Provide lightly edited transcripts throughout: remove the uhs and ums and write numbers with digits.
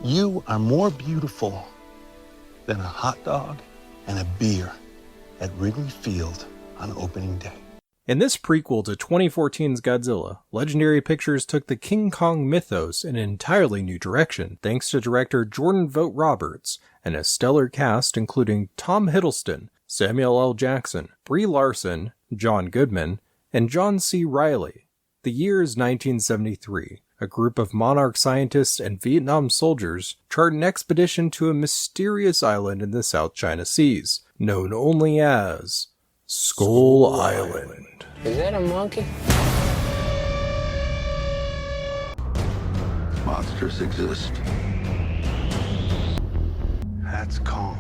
You are more beautiful than a hot dog and a beer at Wrigley Field on opening day. In this prequel to 2014's Godzilla, Legendary Pictures took the King Kong mythos in an entirely new direction thanks to director Jordan Vogt Roberts and a stellar cast including Tom Hiddleston, Samuel L. Jackson, Brie Larson, John Goodman, and John C. Reilly. The year is 1973. A group of monarch scientists and Vietnam soldiers chart an expedition to a mysterious island in the South China Seas, known only as Skull Island. Is that a monkey? Monsters exist. That's Kong.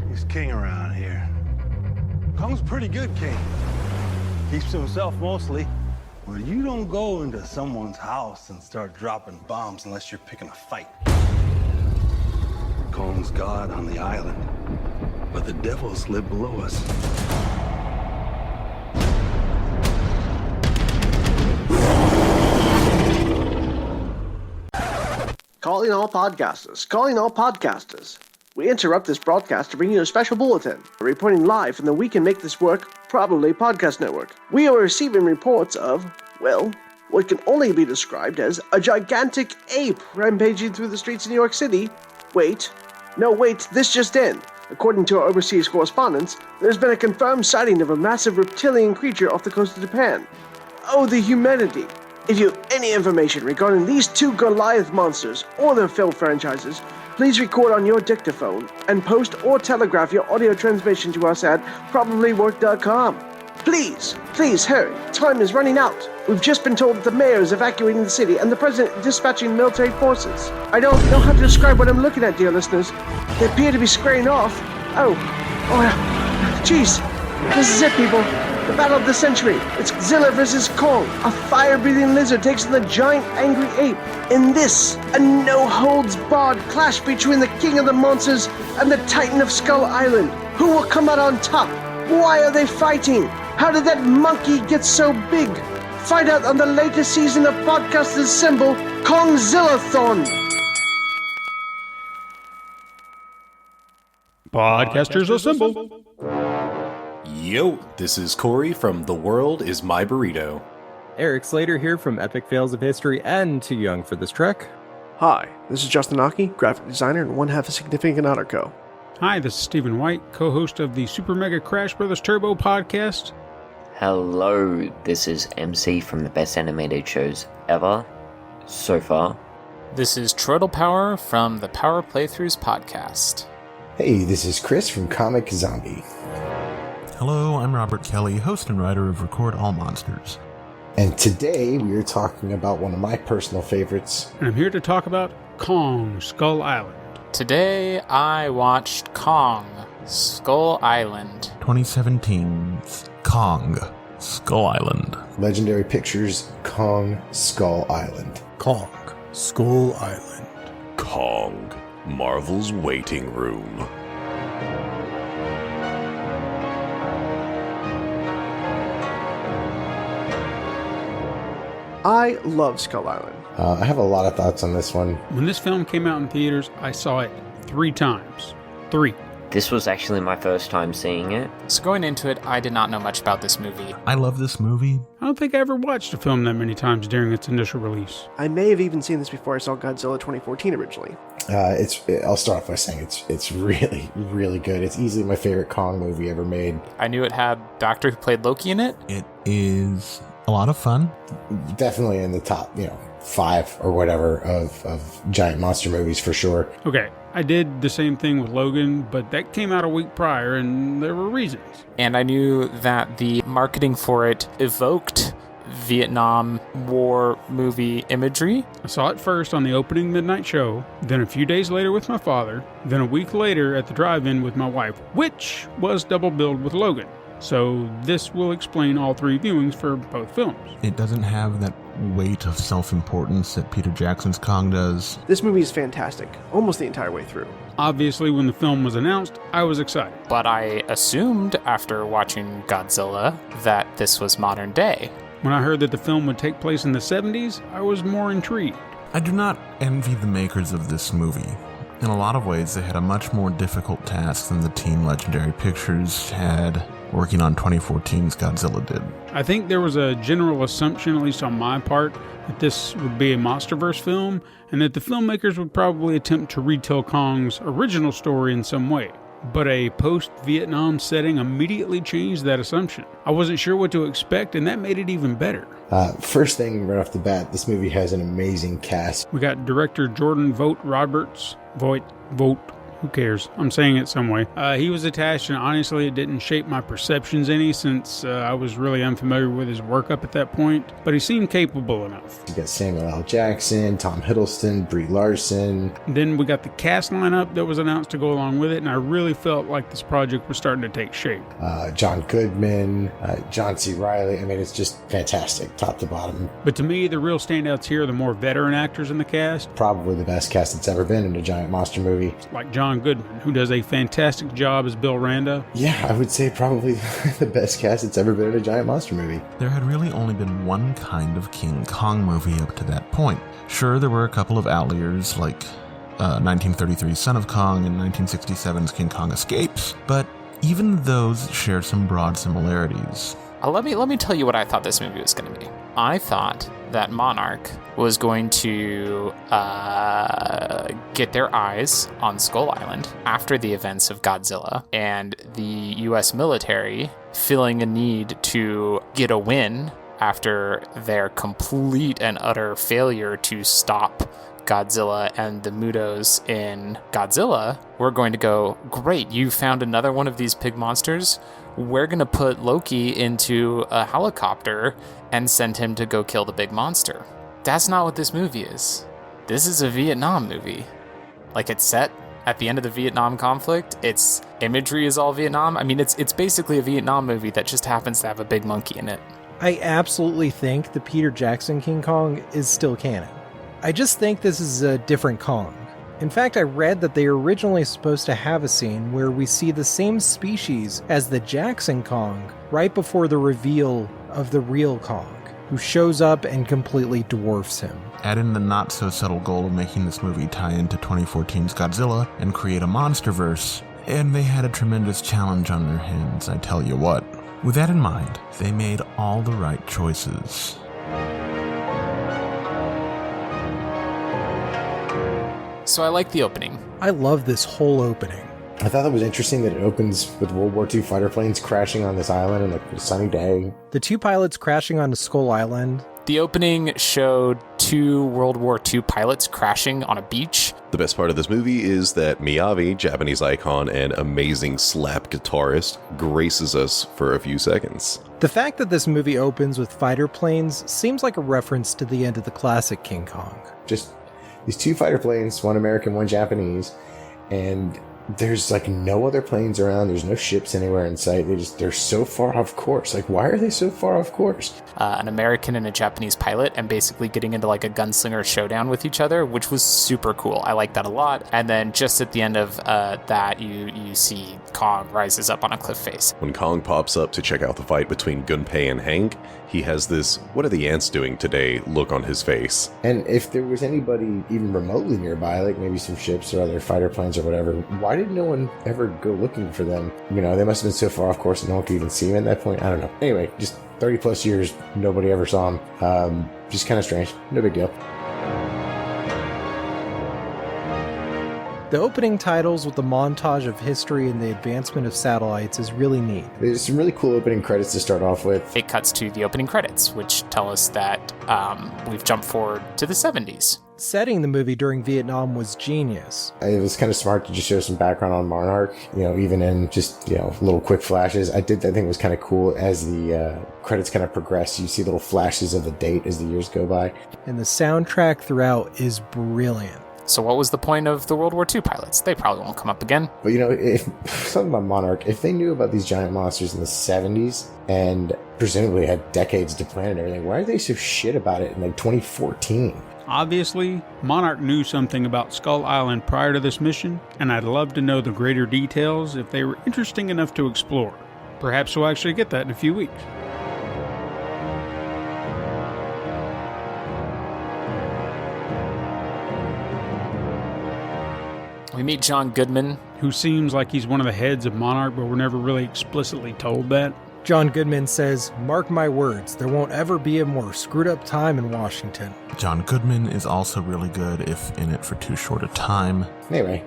He's king around here. Kong's a pretty good king. Keeps to himself mostly. Well, you don't go into someone's house and start dropping bombs unless you're picking a fight. Kong's God on the island, but the devils live below us. Calling all podcasters. We interrupt this broadcast to bring you a special bulletin, reporting live from the We Can Make This Work Probably Podcast Network. We are receiving reports of, well, what can only be described as a gigantic ape rampaging through the streets of New York City. Wait, this just in. According to our overseas correspondents, there's been a confirmed sighting of a massive reptilian creature off the coast of Japan. Oh, the humanity. If you have any information regarding these two Goliath monsters or their film franchises, please record on your dictaphone and post or telegraph your audio transmission to us at probablywork.com. Please hurry. Time is running out. We've just been told that the mayor is evacuating the city and the president dispatching military forces. I don't know how to describe what I'm looking at, dear listeners. They appear to be squaring off. Jeez. This is it, people. The battle of the century. It's Godzilla versus Kong. A fire-breathing lizard takes on the giant angry ape. In this, a no-holds-barred clash between the king of the monsters and the titan of Skull Island. Who will come out on top? Why are they fighting? How did that monkey get so big? Find out on the latest season of Podcasters Assemble, Kongzillathon. Podcasters Assemble. Yo, this is Corey from The World Is My Burrito. Eric Slater here from Epic Fails of History and Too Young for This Trek. Hi, this is Justin Aki, graphic designer and one half of Significant Honor Co. Hi, this is Stephen White, co-host of the Super Mega Crash Brothers Turbo podcast. Hello, this is MC from the best animated shows ever, so far. This is Troidal Power from the Power Playthroughs podcast. Hey, this is Chris from Comic Zombie. Hello, I'm Robert Kelly, host and writer of Record All Monsters. And today we are talking about one of my personal favorites. And I'm here to talk about Kong, Skull Island. Today I watched Kong, Skull Island. 2017's Kong, Skull Island. Legendary Pictures, Kong, Skull Island. Kong, Skull Island. Kong, Marvel's Waiting Room. I love Skull Island. I have a lot of thoughts on this one. When this film came out in theaters, I saw it 3 times. 3. This was actually my first time seeing it. So going into it, I did not know much about this movie. I love this movie. I don't think I ever watched a film that many times during its initial release. I may have even seen this before I saw Godzilla 2014 originally. I'll start off by saying it's really, really good. It's easily my favorite Kong movie ever made. I knew it had the actor who played Loki in it. It is a lot of fun. Definitely in the top, 5 or whatever of giant monster movies for sure. Okay, I did the same thing with Logan, but that came out a week prior, and there were reasons. And I knew that the marketing for it evoked Vietnam War movie imagery. I saw it first on the opening midnight show, then a few days later with my father, then a week later at the drive-in with my wife, which was double billed with Logan. So this will explain all 3 viewings for both films. It doesn't have that weight of self-importance that Peter Jackson's Kong does. This movie is fantastic, almost the entire way through. Obviously, when the film was announced, I was excited. But I assumed after watching Godzilla that this was modern day. When I heard that the film would take place in the 70s, I was more intrigued. I do not envy the makers of this movie. In a lot of ways, they had a much more difficult task than the team Legendary Pictures had working on 2014's Godzilla did. I think there was a general assumption, at least on my part, that this would be a MonsterVerse film, and that the filmmakers would probably attempt to retell Kong's original story in some way. But a post-Vietnam setting immediately changed that assumption. I wasn't sure what to expect, and that made it even better. First thing right off the bat, this movie has an amazing cast. We got director Jordan Vogt Roberts. Vogt. Who cares? I'm saying it some way. He was attached, and honestly, it didn't shape my perceptions any, since I was really unfamiliar with his work up at that point, but he seemed capable enough. You got Samuel L. Jackson, Tom Hiddleston, Brie Larson. Then we got the cast lineup that was announced to go along with it, and I really felt like this project was starting to take shape. John Goodman, John C. Reilly. I mean, it's just fantastic, top to bottom. But to me, the real standouts here are the more veteran actors in the cast. Probably the best cast that's ever been in a giant monster movie. Like John Goodman, who does a fantastic job as Bill Randa. Yeah, I would say probably the best cast that's ever been in a giant monster movie. There had really only been one kind of King Kong movie up to that point. Sure, there were a couple of outliers like 1933's Son of Kong and 1967's King Kong Escapes, but even those share some broad similarities. Let me tell you what I thought this movie was going to be. I thought that Monarch was going to get their eyes on Skull Island after the events of Godzilla, and the U.S. military feeling a need to get a win after their complete and utter failure to stop Godzilla and the Mutos in Godzilla. We're going to go, great, you found another one of these pig monsters. We're going to put Loki into a helicopter and send him to go kill the big monster. That's not what this movie is. This is a Vietnam movie. Like, it's set at the end of the Vietnam conflict. Its imagery is all Vietnam. I mean, it's basically a Vietnam movie that just happens to have a big monkey in it. I absolutely think the Peter Jackson King Kong is still canon. I just think this is a different Kong. In fact, I read that they were originally supposed to have a scene where we see the same species as the Jackson Kong right before the reveal of the real Kong, who shows up and completely dwarfs him. Add in the not-so-subtle goal of making this movie tie into 2014's Godzilla and create a MonsterVerse, and they had a tremendous challenge on their hands, I tell you what. With that in mind, they made all the right choices. So I like the opening. I love this whole opening. I thought that was interesting that it opens with World War II fighter planes crashing on this island on a sunny day. The two pilots crashing onto Skull Island. The opening showed 2 World War II pilots crashing on a beach. The best part of this movie is that Miyavi, Japanese icon and amazing slap guitarist, graces us for a few seconds. The fact that this movie opens with fighter planes seems like a reference to the end of the classic King Kong. Just these 2 fighter planes, one American, one Japanese, and there's like no other planes around. There's no ships anywhere in sight. They're so far off course. Like, why are they so far off course? An American and a Japanese pilot, and basically getting into like a gunslinger showdown with each other, which was super cool. I like that a lot. And then just at the end of that, you see Kong rises up on a cliff face. When Kong pops up to check out the fight between Gunpei and Hank, he has this "what are the ants doing today" look on his face. And if there was anybody even remotely nearby, like maybe some ships or other fighter planes or whatever, why did no one ever go looking for them? You know, they must have been so far off course that no one could even see them at that point. I don't know. Anyway, just 30 plus years, nobody ever saw them. Just kind of strange. No big deal. The opening titles with the montage of history and the advancement of satellites is really neat. There's some really cool opening credits to start off with. It cuts to the opening credits, which tell us that we've jumped forward to the 70s. Setting the movie during Vietnam was genius. It was kind of smart to just show some background on Monarch, you know, even in just, you know, little quick flashes. I think it was kind of cool as the credits kind of progress. You see little flashes of the date as the years go by. And the soundtrack throughout is brilliant. So what was the point of the World War II pilots? They probably won't come up again. But, you know, if something about Monarch, if they knew about these giant monsters in the 70s and presumably had decades to plan and everything, why are they so shit about it in like 2014? Obviously, Monarch knew something about Skull Island prior to this mission, and I'd love to know the greater details if they were interesting enough to explore. Perhaps we'll actually get that in a few weeks. We meet John Goodman. Who seems like he's one of the heads of Monarch, but we're never really explicitly told that. John Goodman says, "Mark my words, there won't ever be a more screwed up time in Washington." John Goodman is also really good if in it for too short a time. Anyway,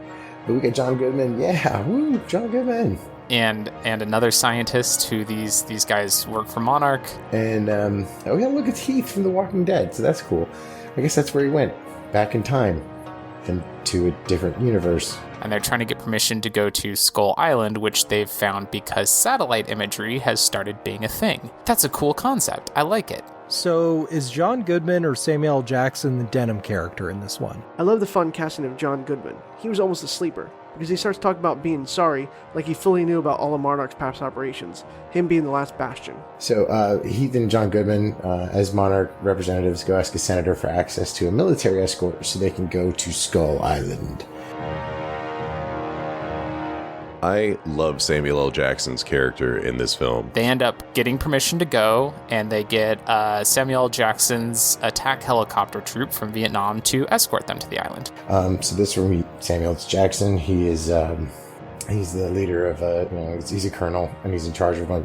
but we get John Goodman. Yeah, woo, John Goodman. And another scientist who these guys work for Monarch. And, oh yeah, look, it's Heath from The Walking Dead, so that's cool. I guess that's where he went, back in time, and to a different universe. And they're trying to get permission to go to Skull Island, which they've found because satellite imagery has started being a thing. That's a cool concept. I like it. So, is John Goodman or Samuel L. Jackson the Denim character in this one? I love the fun casting of John Goodman. He was almost a sleeper, because he starts talking about being sorry like he fully knew about all of Monarch's past operations, him being the last bastion. So Heath and John Goodman, as Monarch representatives, go ask a senator for access to a military escort so they can go to Skull Island. I love Samuel L. Jackson's character in this film. They end up getting permission to go, and they get Samuel L. Jackson's attack helicopter troop from Vietnam to escort them to the island. So this will meet Samuel L. Jackson. He is he's the leader of he's a colonel, and he's in charge of a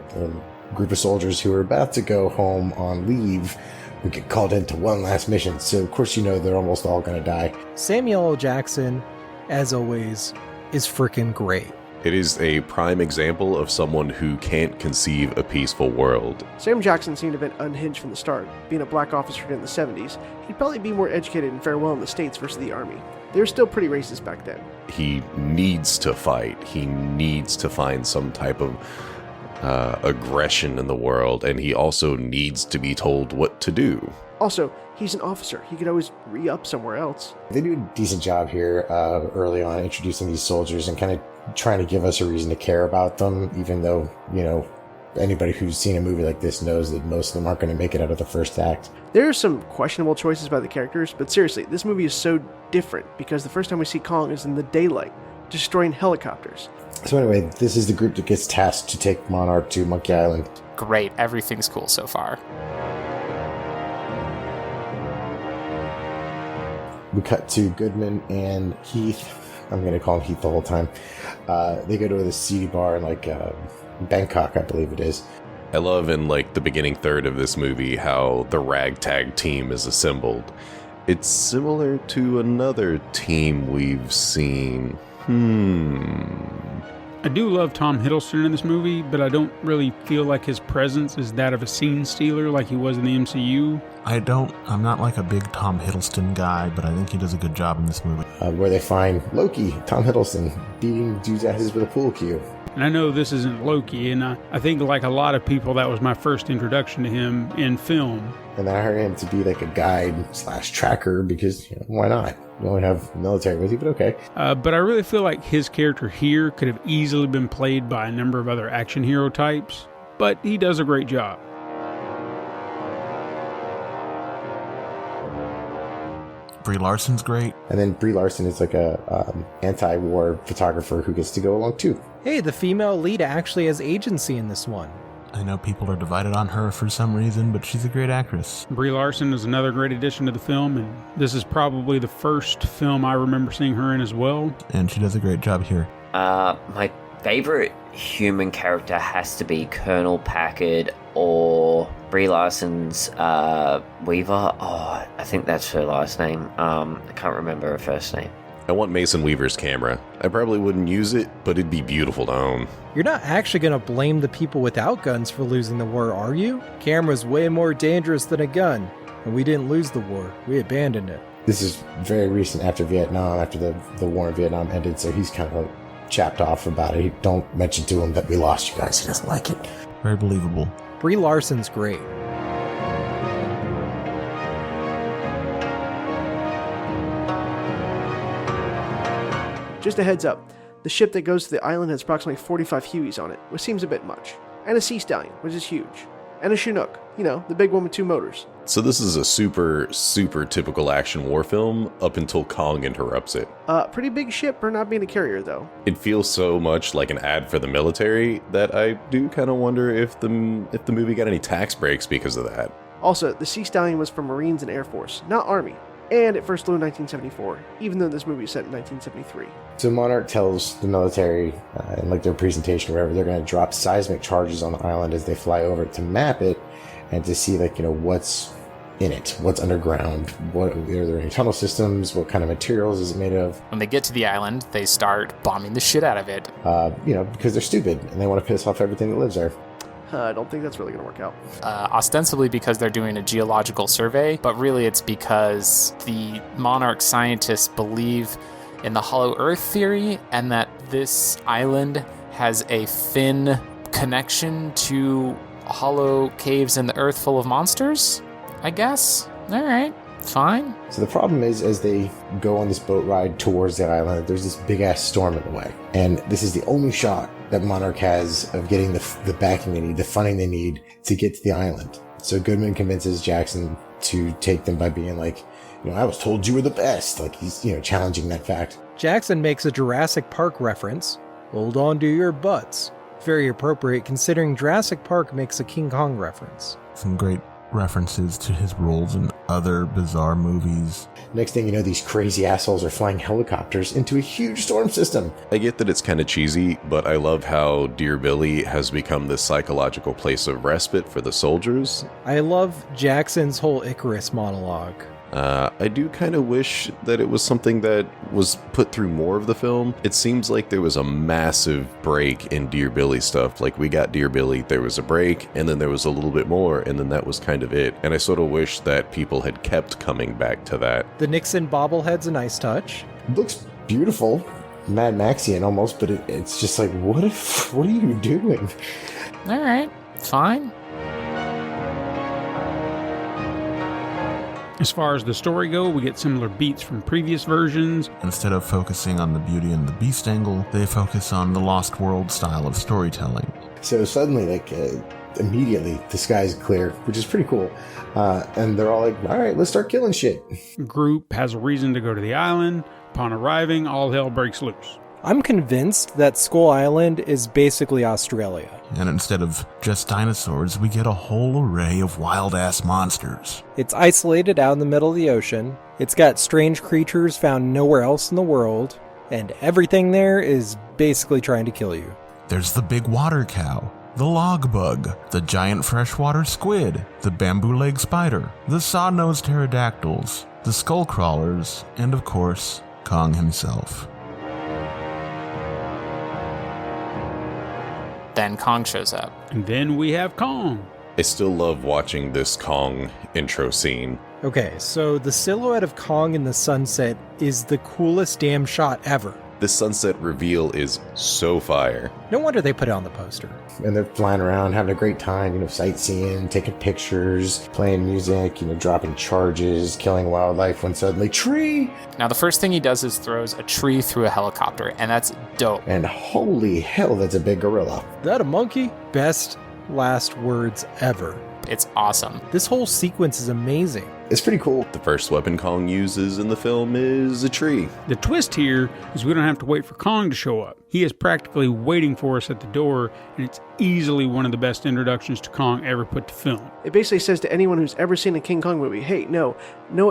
group of soldiers who are about to go home on leave. We get called into one last mission, so of course they're almost all going to die. Samuel L. Jackson, as always, is freaking great. It is a prime example of someone who can't conceive a peaceful world. Sam Jackson seemed a bit unhinged from the start. Being a black officer in the 70s, he'd probably be more educated and fare well in the States versus the Army. They were still pretty racist back then. He needs to fight. He needs to find some type of aggression in the world, and he also needs to be told what to do. Also, he's an officer. He could always re-up somewhere else. They do a decent job here early on introducing these soldiers and kind of trying to give us a reason to care about them, even though, anybody who's seen a movie like this knows that most of them aren't going to make it out of the first act. There are some questionable choices by the characters, but seriously, this movie is so different because the first time we see Kong is in the daylight, destroying helicopters. So anyway, this is the group that gets tasked to take Monarch to Monkey Island. Great. Everything's cool so far. We cut to Goodman and Heath. I'm going to call him Heath the whole time. They go to the seedy bar in Bangkok, I believe it is. I love in the beginning third of this movie how the ragtag team is assembled. It's similar to another team we've seen. I do love Tom Hiddleston in this movie, but I don't really feel like his presence is that of a scene stealer like he was in the MCU. I'm not like a big Tom Hiddleston guy, but I think he does a good job in this movie. Where they find Loki, Tom Hiddleston, beating dudes' asses with a pool cue. And I know this isn't Loki, and I think like a lot of people, that was my first introduction to him in film. And then I heard him to be like a guide / tracker because, why not? You don't have military with you, but okay. But I really feel like his character here could have easily been played by a number of other action hero types, but he does a great job. Brie Larson's great. And then Brie Larson is like a anti-war photographer who gets to go along too. Hey, the female lead actually has agency in this one. I know people are divided on her for some reason, but she's a great actress. Brie Larson is another great addition to the film, and this is probably the first film I remember seeing her in as well. And she does a great job here. My favorite human character has to be Colonel Packard or Brie Larson's Weaver. Oh, I think that's her last name. I can't remember her first name. I want Mason Weaver's camera. I probably wouldn't use it, but it'd be beautiful to own. You're not actually going to blame the people without guns for losing the war, are you? Camera's way more dangerous than a gun, and we didn't lose the war. We abandoned it. This is very recent after Vietnam, after the war in Vietnam ended, so he's kind of chapped off about it. Don't mention to him that we lost you guys. He doesn't like it. Very believable. Brie Larson's great. Just a heads up, the ship that goes to the island has approximately 45 Hueys on it, which seems a bit much. And a Sea Stallion, which is huge. And a Chinook, the big one with 2 motors. So this is a super, super typical action war film up until Kong interrupts it. Pretty big ship for not being a carrier, though. It feels so much like an ad for the military that I do kind of wonder if the movie got any tax breaks because of that. Also, the Sea Stallion was for Marines and Air Force, not Army. and it first flew in 1974, even though this movie is set in 1973. So Monarch tells the military in like their presentation or whatever, they're going to drop seismic charges on the island as they fly over to map it and to see like, what's in it, what's underground, are there any tunnel systems, what kind of materials is it made of. When they get to the island, they start bombing the shit out of it. Because they're stupid and they want to piss off everything that lives there. I don't think that's really going to work out. Ostensibly because they're doing a geological survey, but really it's because the Monarch scientists believe in the Hollow Earth theory and that this island has a thin connection to hollow caves in the earth full of monsters, I guess. All right, fine. So the problem is, as they go on this boat ride towards the island, there's this big-ass storm in the way. And this is the only shot that Monarch has of getting the backing they need, the funding they need to get to the island. So Goodman convinces Jackson to take them by being like, I was told you were the best. Like he's, challenging that fact. Jackson makes a Jurassic Park reference. Hold on to your butts. Very appropriate considering Jurassic Park makes a King Kong reference. Some great references to his roles in other bizarre movies. Next thing you know, these crazy assholes are flying helicopters into a huge storm system. I get that it's kind of cheesy, but I love how Dear Billy has become this psychological place of respite for the soldiers. I love Jackson's whole Icarus monologue. I do kind of wish that it was something that was put through more of the film. It seems like there was a massive break in Dear Billy stuff. Like, we got Dear Billy, there was a break, and then there was a little bit more, and then that was kind of it. And I sort of wish that people had kept coming back to that. The Nixon bobblehead's a nice touch. Looks beautiful. Mad Maxian almost, but it's just like, what are you doing? All right, fine. As far as the story go, we get similar beats from previous versions. Instead of focusing on the Beauty and the Beast angle, they focus on the Lost World style of storytelling. So suddenly, immediately, the sky's clear, which is pretty cool. And they're all like, all right, let's start killing shit. Group has a reason to go to the island. Upon arriving, all hell breaks loose. I'm convinced that Skull Island is basically Australia. And instead of just dinosaurs, we get a whole array of wild-ass monsters. It's isolated out in the middle of the ocean. It's got strange creatures found nowhere else in the world. And everything there is basically trying to kill you. There's the big water cow, the log bug, the giant freshwater squid, the bamboo leg spider, the saw-nosed pterodactyls, the skull crawlers, and of course, Kong himself. Then Kong shows up. And then we have Kong. I still love watching this Kong intro scene. Okay, so the silhouette of Kong in the sunset is the coolest damn shot ever. This sunset reveal is so fire. No wonder they put it on the poster. And they're flying around, having a great time, sightseeing, taking pictures, playing music, dropping charges, killing wildlife when suddenly, tree! Now, the first thing he does is throws a tree through a helicopter, and that's dope. And holy hell, that's a big gorilla. That a monkey? Best last words ever. It's awesome. This whole sequence is amazing. It's pretty cool. The first weapon Kong uses in the film is a tree. The twist here is we don't have to wait for Kong to show up. He is practically waiting for us at the door, and it's easily one of the best introductions to Kong ever put to film. It basically says to anyone who's ever seen a King Kong movie, hey, no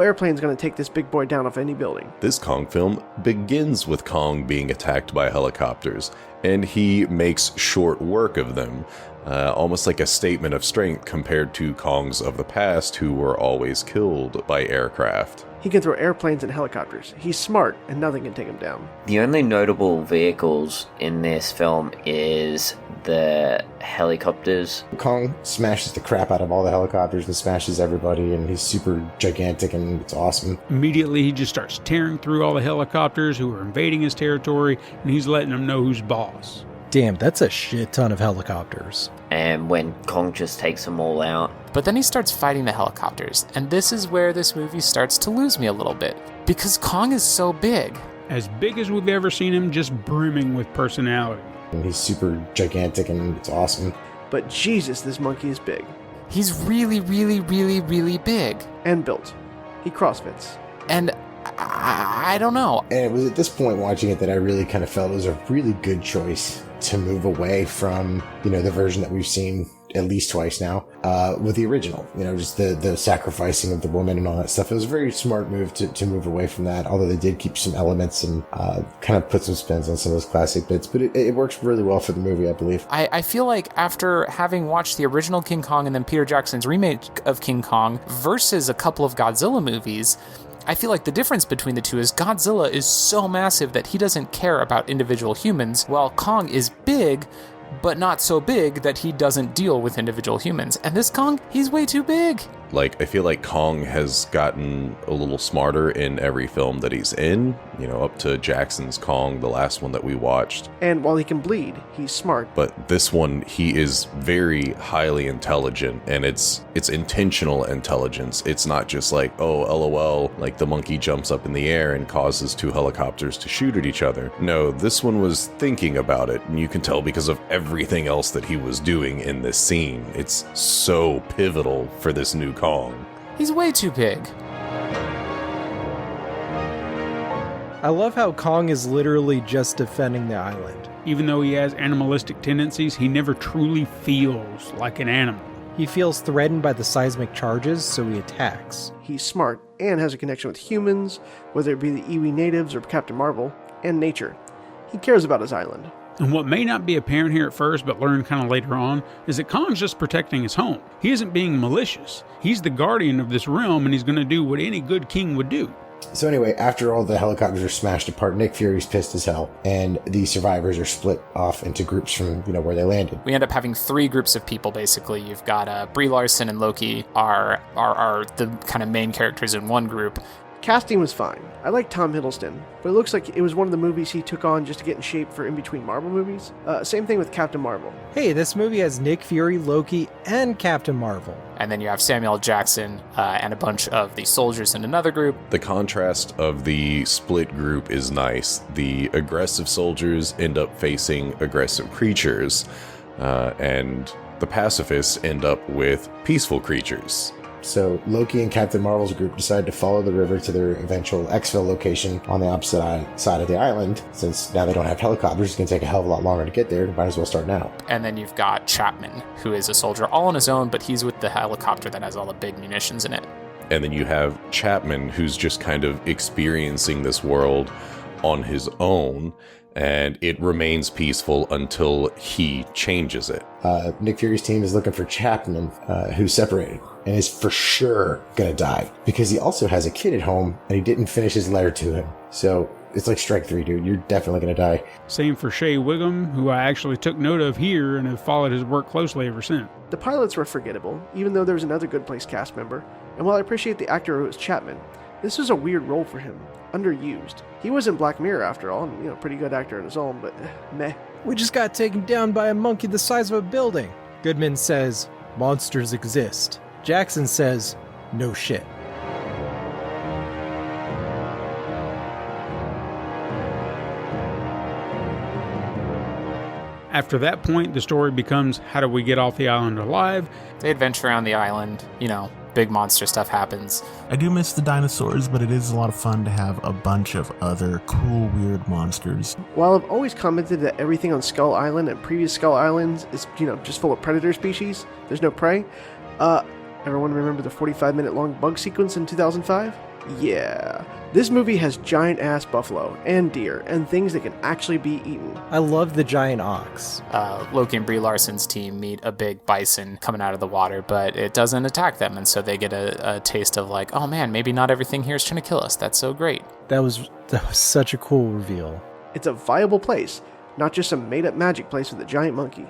airplane's going to take this big boy down off any building. This Kong film begins with Kong being attacked by helicopters, and he makes short work of them. Almost like a statement of strength compared to Kongs of the past who were always killed by aircraft. He can throw airplanes and helicopters. He's smart, and nothing can take him down. The only notable vehicles in this film is the helicopters. Kong smashes the crap out of all the helicopters and smashes everybody, and he's super gigantic, and it's awesome. Immediately, he just starts tearing through all the helicopters who are invading his territory, and he's letting them know who's boss. Damn, that's a shit ton of helicopters. And when Kong just takes them all out. But then he starts fighting the helicopters, and this is where this movie starts to lose me a little bit. Because Kong is so big. As big as we've ever seen him, just brimming with personality. And he's super gigantic, and it's awesome. But Jesus, this monkey is big. He's really, really, really, really big. And built. He crossfits. And I don't know. And it was at this point watching it that I really kind of felt it was a really good choice to move away from, the version that we've seen at least twice now, with the original, just the sacrificing of the woman and all that stuff. It was a very smart move to move away from that, although they did keep some elements and kind of put some spins on some of those classic bits, but it works really well for the movie, I believe. I feel like after having watched the original King Kong and then Peter Jackson's remake of King Kong versus a couple of Godzilla movies, I feel like the difference between the two is Godzilla is so massive that he doesn't care about individual humans, while Kong is big, but not so big that he doesn't deal with individual humans. And this Kong, he's way too big. Like, I feel like Kong has gotten a little smarter in every film that he's in, up to Jackson's Kong, the last one that we watched. And while he can bleed, he's smart. But this one, he is very highly intelligent, and it's intentional intelligence. It's not just like, oh, LOL, like the monkey jumps up in the air and causes two helicopters to shoot at each other. No, this one was thinking about it, and you can tell because of everything else that he was doing in this scene. It's so pivotal for this new Kong. He's way too big. I love how Kong is literally just defending the island. Even though he has animalistic tendencies, he never truly feels like an animal. He feels threatened by the seismic charges, so he attacks. He's smart and has a connection with humans, whether it be the Iwi natives or Captain Marvel, and nature. He cares about his island. And what may not be apparent here at first, but learned kind of later on, is that Kong's just protecting his home. He isn't being malicious. He's the guardian of this realm, and he's going to do what any good king would do. So anyway, after all the helicopters are smashed apart, Nick Fury's pissed as hell, and the survivors are split off into groups from, where they landed. We end up having three groups of people, basically. You've got Brie Larson and Loki are the kind of main characters in one group. Casting was fine. I like Tom Hiddleston, but it looks like it was one of the movies he took on just to get in shape for in-between Marvel movies. Same thing with Captain Marvel. Hey, this movie has Nick Fury, Loki, and Captain Marvel. And then you have Samuel Jackson and a bunch of the soldiers in another group. The contrast of the split group is nice. The aggressive soldiers end up facing aggressive creatures, and the pacifists end up with peaceful creatures. So Loki and Captain Marvel's group decide to follow the river to their eventual exfil location on the opposite side of the island. Since now they don't have helicopters, it's going to take a hell of a lot longer to get there. Might as well start now. And then you've got Chapman, who is a soldier all on his own, but he's with the helicopter that has all the big munitions in it. And then you have Chapman, who's just kind of experiencing this world on his own, and it remains peaceful until he changes it. Nick Fury's team is looking for Chapman, who's separated, and is for sure gonna die, because he also has a kid at home, and he didn't finish his letter to him. So it's like strike three, dude. You're definitely gonna die. Same for Shea Wiggum, who I actually took note of here and have followed his work closely ever since. The pilots were forgettable, even though there was another Good Place cast member. And while I appreciate the actor who was Chapman, this was a weird role for him. Underused. He was in Black Mirror after all, and pretty good actor in his own, but meh. We just got taken down by a monkey the size of a building. Goodman says, monsters exist. Jackson says, no shit. After that point, the story becomes, how do we get off the island alive? They adventure around the island, big monster stuff happens. I do miss the dinosaurs, but it is a lot of fun to have a bunch of other cool, weird monsters. While I've always commented that everything on Skull Island and previous Skull Islands is, just full of predator species, there's no prey, everyone remember the 45-minute long bug sequence in 2005? Yeah. This movie has giant-ass buffalo and deer and things that can actually be eaten. I love the giant ox. Loki and Brie Larson's team meet a big bison coming out of the water, but it doesn't attack them, and so they get a taste of like, oh man, maybe not everything here is trying to kill us. That's so great. That was such a cool reveal. It's a viable place, not just some made-up magic place with a giant monkey.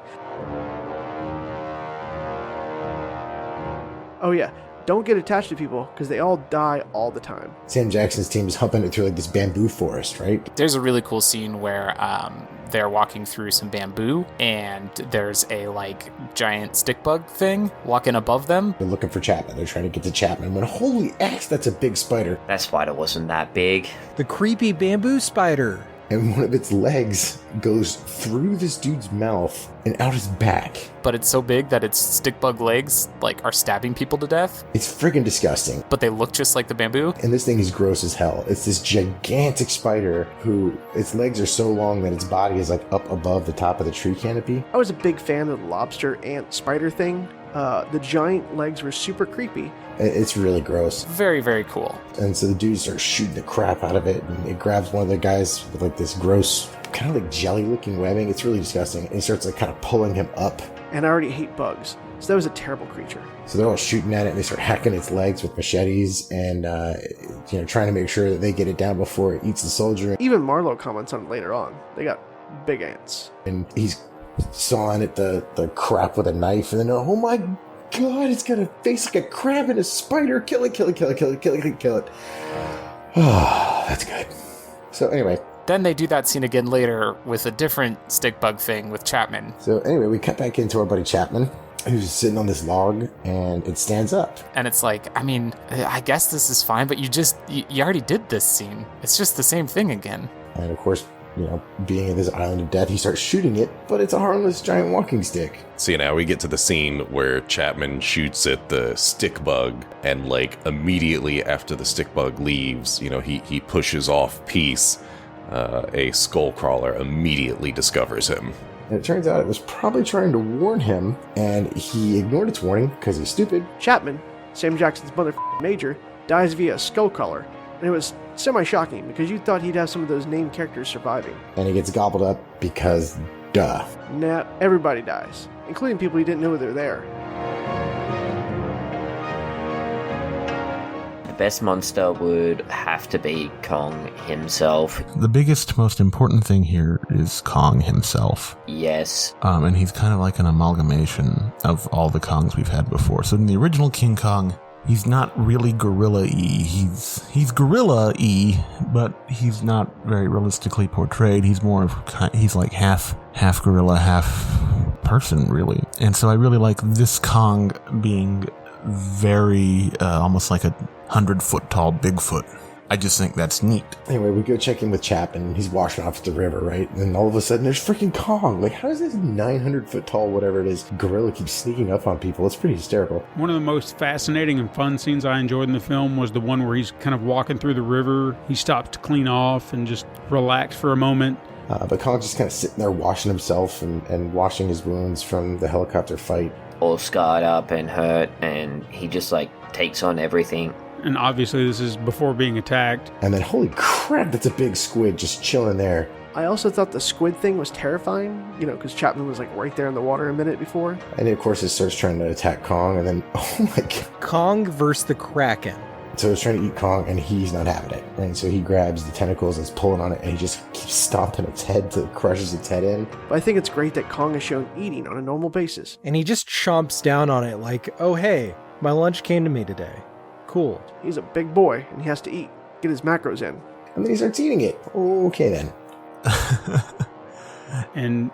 Oh yeah, don't get attached to people, because they all die all the time. Sam Jackson's team is humping it through like this bamboo forest, right? There's a really cool scene where they're walking through some bamboo, and there's a giant stick bug thing walking above them. They're looking for Chapman. They're trying to get to Chapman. When holy axe, that's a big spider. That spider wasn't that big. The creepy bamboo spider. and one of its legs goes through this dude's mouth and out his back. But it's so big that its stick bug legs, like, are stabbing people to death. It's friggin' disgusting. But they look just like the bamboo. And this thing is gross as hell. It's this gigantic spider who, its legs are so long that its body is like up above the top of the tree canopy. I was a big fan of the lobster ant spider thing. The giant legs were super creepy. It's really gross. Very, very cool. And so the dude starts shooting the crap out of it, and it grabs one of the guys with like this gross, kind of like jelly-looking webbing. It's really disgusting. And he starts like kind of pulling him up. And I already hate bugs, so that was a terrible creature. So they're all shooting at it, and they start hacking its legs with machetes, and trying to make sure that they get it down before it eats the soldier. Even Marlowe comments on it later on. They got big ants. And he's sawing at the crap with a knife, and then oh my god, it's got a face like a crab and a spider. Kill it, kill it, kill it, kill it, kill it, kill it. Oh, that's good. So anyway. Then they do that scene again later with a different stick bug thing with Chapman. So anyway, we cut back into our buddy Chapman, who's sitting on this log, and it stands up. And it's like, I mean, I guess this is fine, but you already did this scene. It's just the same thing again. And of course, being in this island of death, he starts shooting it, but it's a harmless giant walking stick. See, now we get to the scene where Chapman shoots at the stick bug, and like immediately after the stick bug leaves, he pushes off Peace. A skull crawler immediately discovers him. And it turns out it was probably trying to warn him, and he ignored its warning because he's stupid. Chapman, Sam Jackson's major, dies via skull crawler. And it was semi-shocking because you thought he'd have some of those named characters surviving. And he gets gobbled up because, duh. Nah, everybody dies, including people you didn't know they were there. The best monster would have to be Kong himself. The biggest, most important thing here is Kong himself. Yes. And he's kind of like an amalgamation of all the Kongs we've had before. So in the original King Kong, he's not really gorilla-y. He's gorilla-y, but he's not very realistically portrayed. He's like half gorilla, half person, really. And so I really like this Kong being very, almost like a 100-foot tall Bigfoot. I just think that's neat. Anyway, we go check in with Chap, and he's washing off at the river, right? And then all of a sudden, there's freaking Kong. Like, how does this 900-foot tall, whatever it is, gorilla keep sneaking up on people? It's pretty hysterical. One of the most fascinating and fun scenes I enjoyed in the film was the one where he's kind of walking through the river. He stops to clean off and just relax for a moment. But Kong's just kind of sitting there washing himself and washing his wounds from the helicopter fight. All scarred up and hurt, and he just, takes on everything. And obviously this is before being attacked. And then, holy crap, that's a big squid just chilling there. I also thought the squid thing was terrifying, because Chapman was right there in the water a minute before. And of course it starts trying to attack Kong, and then, oh my god. Kong versus the Kraken. So it's trying to eat Kong, and he's not having it. And so he grabs the tentacles and is pulling on it, and he just keeps stomping its head till it crushes its head in. But I think it's great that Kong is shown eating on a normal basis. And he just chomps down on it like, oh hey, my lunch came to me today. Cool. He's a big boy, and he has to eat. Get his macros in. And then he starts eating it. Okay then. And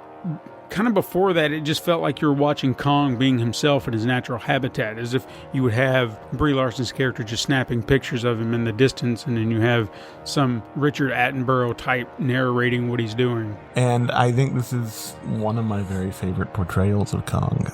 kind of before that, it just felt like you were watching Kong being himself in his natural habitat, as if you would have Brie Larson's character just snapping pictures of him in the distance, and then you have some Richard Attenborough type narrating what he's doing. And I think this is one of my very favorite portrayals of Kong.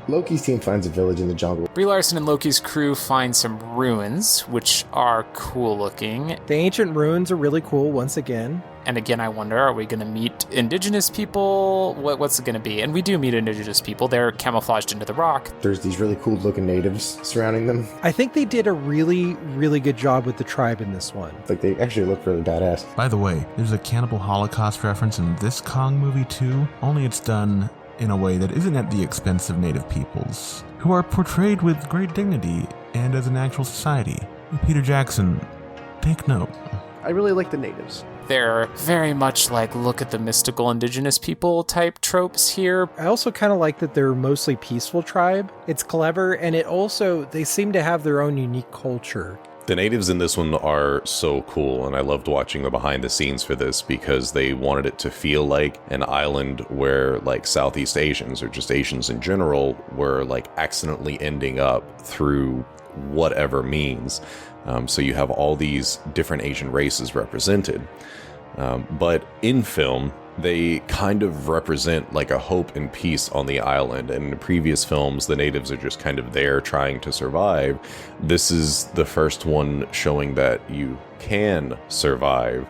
Loki's team finds a village in the jungle. Brie Larson and Loki's crew find some ruins, which are cool looking. The ancient ruins are really cool once again. And again, I wonder, are we going to meet indigenous people? What's it going to be? And we do meet indigenous people. They're camouflaged into the rock. There's these really cool looking natives surrounding them. I think they did a really, really good job with the tribe in this one. Like, they actually look really badass. By the way, there's a Cannibal Holocaust reference in this Kong movie too, only it's done in a way that isn't at the expense of native peoples, who are portrayed with great dignity and as an actual society. Peter Jackson, take note. I really like the natives. They're very much look at the mystical indigenous people type tropes here. I also kind of like that they're a mostly peaceful tribe. It's clever, and they seem to have their own unique culture. The natives in this one are so cool, and I loved watching the behind the scenes for this because they wanted it to feel like an island where like Southeast Asians or just Asians in general were like accidentally ending up through whatever means. So you have all these different Asian races represented. But in film, they kind of represent like a hope and peace on the island. And in previous films, the natives are just kind of there trying to survive. This is the first one showing that you can survive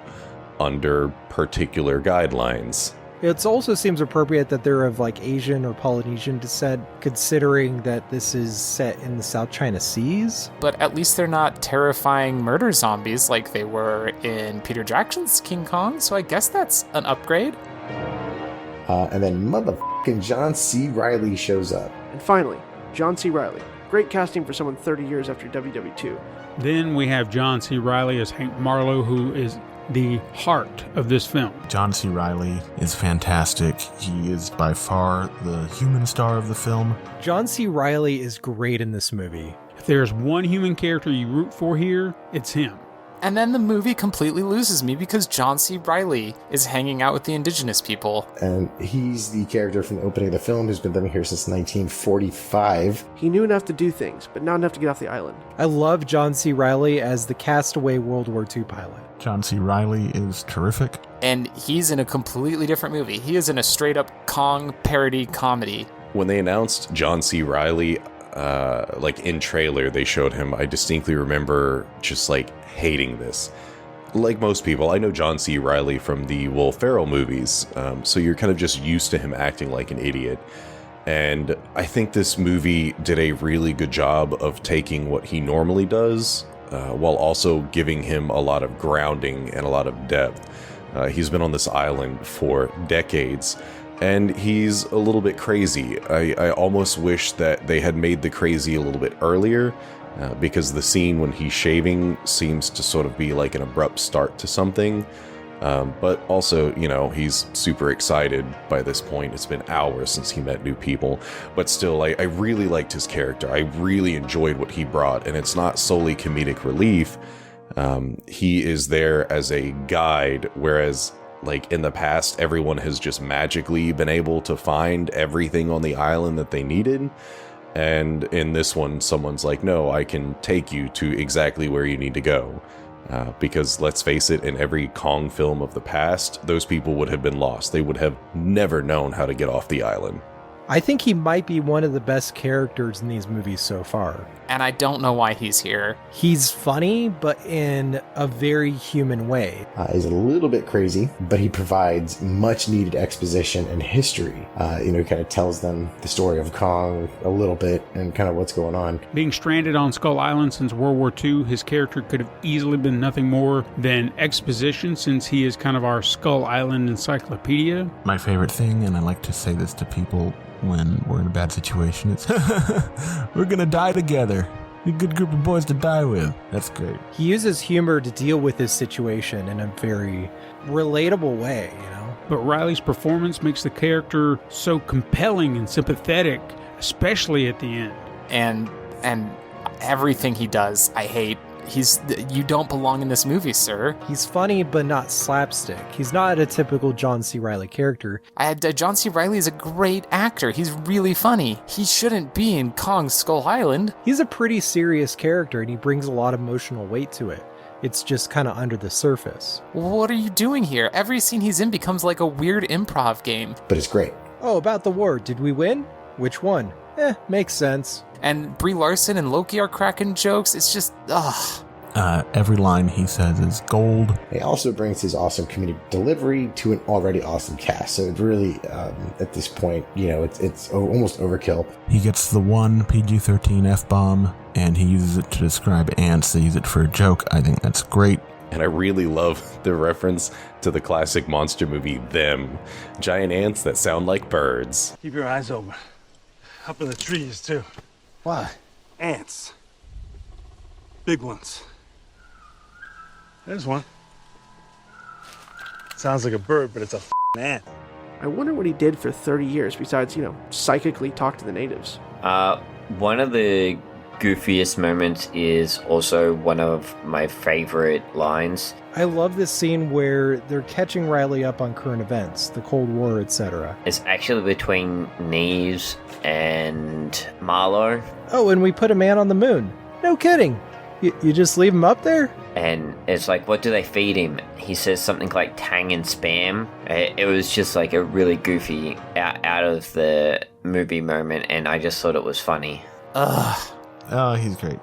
under particular guidelines. It also seems appropriate that they're of like Asian or Polynesian descent, considering that this is set in the South China Seas. But at least they're not terrifying murder zombies like they were in Peter Jackson's King Kong, so I guess that's an upgrade. And then motherfucking John C. Reilly shows up. And finally, John C. Reilly. Great casting for someone 30 years after WW2. Then we have John C. Reilly as Hank Marlowe, who is the heart of this film. John C. Reilly is fantastic. He is by far the human star of the film. John C. Reilly is great in this movie. If there's one human character you root for here, it's him. And then the movie completely loses me because John C. Reilly is hanging out with the indigenous people. And he's the character from the opening of the film who's been living here since 1945. He knew enough to do things, but not enough to get off the island. I love John C. Reilly as the castaway World War II pilot. John C. Reilly is terrific. And he's in a completely different movie. He is in a straight-up Kong parody comedy. When they announced John C. Reilly, like in trailer, they showed him, I distinctly remember just like hating this. Like most people, I know John C. Reilly from the Will Ferrell movies, so you're kind of just used to him acting like an idiot. And I think this movie did a really good job of taking what he normally does, while also giving him a lot of grounding and a lot of depth. He's been on this island for decades, and he's a little bit crazy. I almost wish that they had made the crazy a little bit earlier, because the scene when he's shaving seems to sort of be like an abrupt start to something. But also, you know, he's super excited by this point. It's been hours since he met new people. But still, I really liked his character. I really enjoyed what he brought. And it's not solely comedic relief. He is there as a guide, whereas like in the past, everyone has just magically been able to find everything on the island that they needed. And in this one, someone's like, no, I can take you to exactly where you need to go. Because let's face it, in every Kong film of the past, those people would have been lost. They would have never known how to get off the island. I think he might be one of the best characters in these movies so far. And I don't know why he's here. He's funny, but in a very human way. He's a little bit crazy, but he provides much needed exposition and history. He kind of tells them the story of Kong a little bit and kind of what's going on. Being stranded on Skull Island since World War II, his character could have easily been nothing more than exposition, since he is kind of our Skull Island encyclopedia. My favorite thing, and I like to say this to people when we're in a bad situation, it's we're gonna die together. A good group of boys to die with. That's great. He uses humor to deal with his situation in a very relatable way, you know? But Riley's performance makes the character so compelling and sympathetic, especially at the end. And everything he does, I hate. You don't belong in this movie, sir. He's funny, but not slapstick. He's not a typical John C. Reilly character. John C. Reilly is a great actor. He's really funny. He shouldn't be in Kong Skull Island. He's a pretty serious character, and he brings a lot of emotional weight to it. It's just kind of under the surface. What are you doing here? Every scene he's in becomes like a weird improv game. But it's great. Oh, about the war. Did we win? Which one? Makes sense. And Brie Larson and Loki are cracking jokes. It's just, ugh. Every line he says is gold. He also brings his awesome comedic delivery to an already awesome cast. So it really, at this point, it's almost overkill. He gets the one PG-13 F-bomb, and he uses it to describe ants. They use it for a joke. I think that's great. And I really love the reference to the classic monster movie, Them. Giant ants that sound like birds. Keep your eyes open. Up in the trees, too. What? Ants. Big ones. There's one. Sounds like a bird, but it's a ant. I wonder what he did for 30 years besides, psychically talk to the natives. One of the goofiest moments is also one of my favorite lines. I love this scene where they're catching Riley up on current events, the Cold War, etc. It's actually between Neves and Marlowe. Oh, and we put a man on the moon. No kidding. You just leave him up there? And it's like, what do they feed him? He says something like Tang and Spam. It was just like a really goofy, out of the movie moment, and I just thought it was funny. Ugh. Oh, he's great.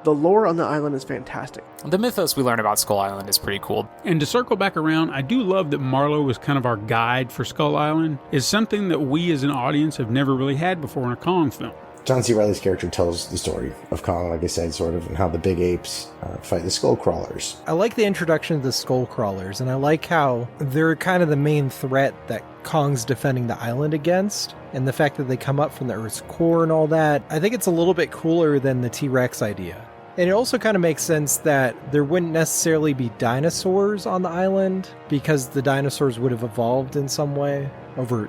The lore on the island is fantastic. The mythos we learn about Skull Island is pretty cool. And to circle back around, I do love that Marlowe is kind of our guide for Skull Island. It's something that we as an audience have never really had before in a Kong film. John C. Reilly's character tells the story of Kong, like I said, sort of, and how the big apes fight the skull crawlers. I like the introduction of the skull crawlers, and I like how they're kind of the main threat that Kong's defending the island against, and the fact that they come up from the Earth's core and all that. I think it's a little bit cooler than the T-Rex idea. And it also kind of makes sense that there wouldn't necessarily be dinosaurs on the island, because the dinosaurs would have evolved in some way over,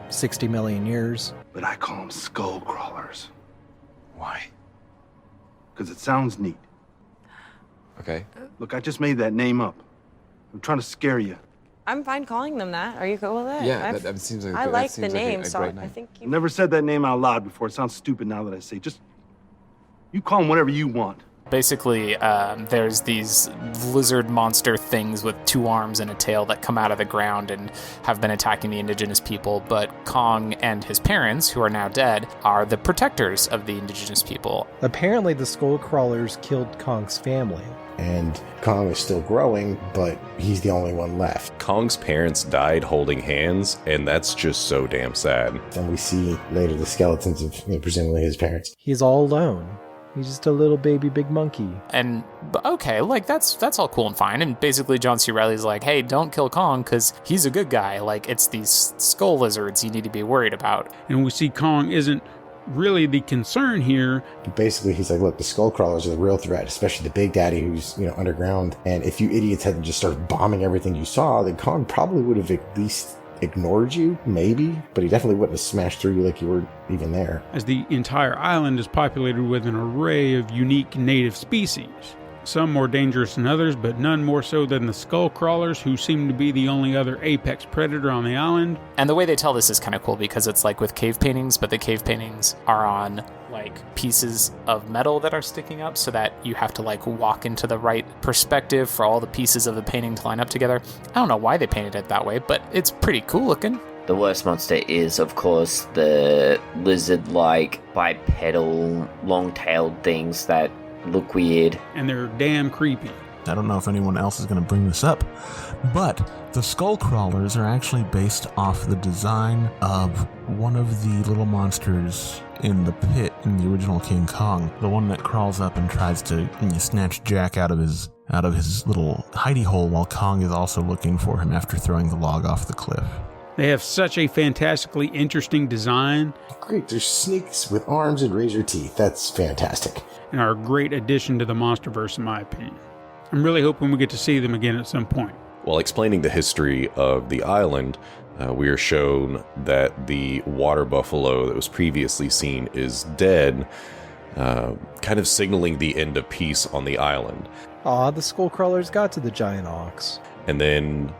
60 million years. But I call them skull crawlers. Why? Because it sounds neat. Okay. Look, I just made that name up. I'm trying to scare you. I'm fine calling them that. Are you cool with it? Yeah, that seems like I that like seems the like name, a so great I name. think I've you. never said that name out loud before. It sounds stupid now that I say. Just, you call them whatever you want. Basically, there's these lizard monster things with 2 arms and a tail that come out of the ground and have been attacking the indigenous people, but Kong and his parents, who are now dead, are the protectors of the indigenous people. Apparently, the skull crawlers killed Kong's family. And Kong is still growing, but he's the only one left. Kong's parents died holding hands, and that's just so damn sad. Then we see later the skeletons of presumably his parents. He's all alone. He's just a little baby big monkey. And, okay, like, that's all cool and fine. And basically, John C. Reilly's like, hey, don't kill Kong, because he's a good guy. Like, it's these skull lizards you need to be worried about. And we see Kong isn't really the concern here. Basically, he's like, look, the skull crawlers are the real threat, especially the Big Daddy who's, underground. And if you idiots hadn't just started bombing everything you saw, then Kong probably would have at least ignored you, maybe, but he definitely wouldn't have smashed through you like you were even there. As the entire island is populated with an array of unique native species. Some more dangerous than others, but none more so than the skull crawlers, who seem to be the only other apex predator on the island. And the way they tell this is kind of cool because it's like with cave paintings, but the cave paintings are on like pieces of metal that are sticking up so that you have to like walk into the right perspective for all the pieces of the painting to line up together. I don't know why they painted it that way, but it's pretty cool looking. The worst monster is, of course, the lizard-like bipedal, long-tailed things that look weird. And they're damn creepy. I don't know if anyone else is going to bring this up, but the skull crawlers are actually based off the design of one of the little monsters in the pit in the original King Kong, the one that crawls up and tries to snatch Jack out of his little hidey hole while Kong is also looking for him after throwing the log off the cliff. They have such a fantastically interesting design. Great, there's snakes with arms and razor teeth. That's fantastic. And are a great addition to the MonsterVerse, in my opinion. I'm really hoping we get to see them again at some point. While explaining the history of the island, we are shown that the water buffalo that was previously seen is dead, kind of signaling the end of peace on the island. Aw, the skull crawlers got to the giant ox. And then,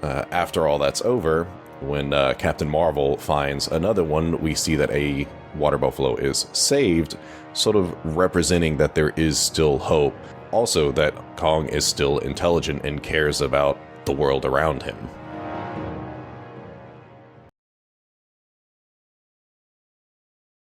after all that's over, when Captain Marvel finds another one, we see that a water buffalo is saved, sort of representing that there is still hope. Also, that Kong is still intelligent and cares about the world around him.